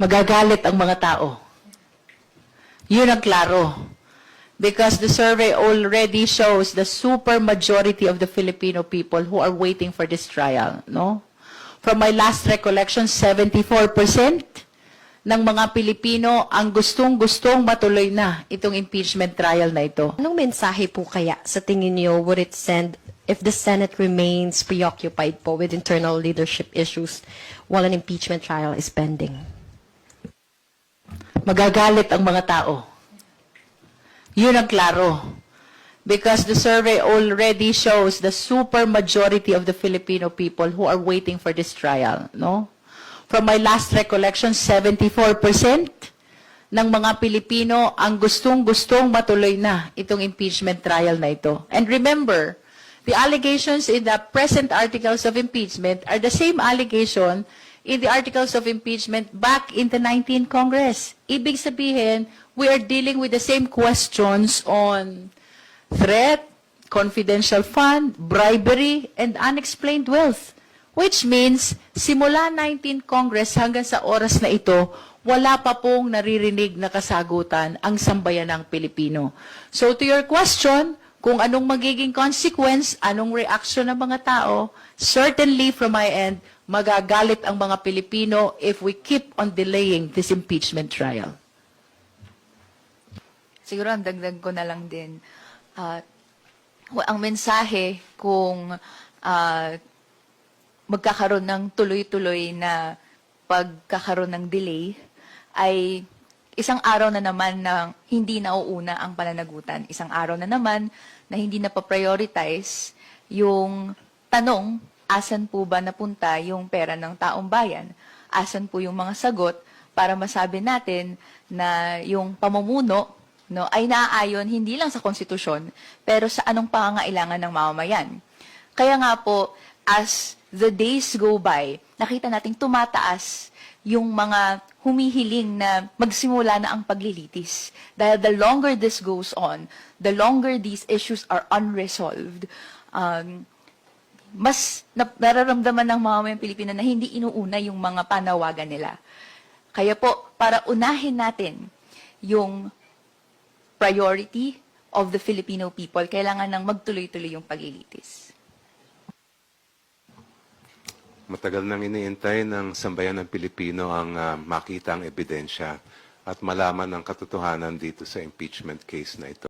Magagalit ang mga tao. Yun ang klaro. Because the survey already shows the super majority of the Filipino people who are waiting for this trial, no? From my last recollection, 74% ng mga Pilipino ang gustong-gustong matuloy na itong impeachment trial na ito. Anong mensahe po kaya sa tingin niyo would it send if the Senate remains preoccupied po with internal leadership issues while an impeachment trial is pending? Magagalit ang mga tao. Yun ang klaro. Because the survey already shows the super majority of the Filipino people who are waiting for this trial, no? From my last recollection, 74% ng mga Pilipino ang gustong-gustong matuloy na itong impeachment trial na ito. And remember, the allegations in the present articles of impeachment are the same allegation in the articles of impeachment back in the 19th Congress. Ibig sabihin, we are dealing with the same questions on threat, confidential fund, bribery, and unexplained wealth. Which means, simula 19th Congress hanggang sa oras na ito, wala pa pong naririnig na kasagutan ang sambayanang Pilipino. So to your question, kung anong magiging consequence, anong reaction ng mga tao, certainly from my end, magagalit ang mga Pilipino if we keep on delaying this impeachment trial. Siguro ang dagdag ko na lang din, ang mensahe kung magkakaroon ng tuloy-tuloy na pagkakaroon ng delay ay isang araw na naman na hindi nauuna ang pananagutan. Isang araw na naman na hindi na pa-prioritize yung tanong, asan po ba napunta yung pera ng taong bayan? Asan po yung mga sagot para masabi natin na yung pamumuno ay naaayon hindi lang sa konstitusyon, pero sa anong pangangailangan ng mamamayan. Kaya nga po, as the days go by, nakita nating tumataas yung mga humihiling na magsimula na ang paglilitis. Dahil the longer this goes on, the longer these issues are unresolved, mas nararamdaman ng mga mamayang Pilipino na hindi inuuna yung mga panawagan nila. Kaya po, para unahin natin yung priority of the Filipino people, kailangan nang magtuloy-tuloy yung paglilitis. Matagal nang iniintay ng sambayan ng Pilipino ang makita ang ebidensya at malaman ang katotohanan dito sa impeachment case na ito.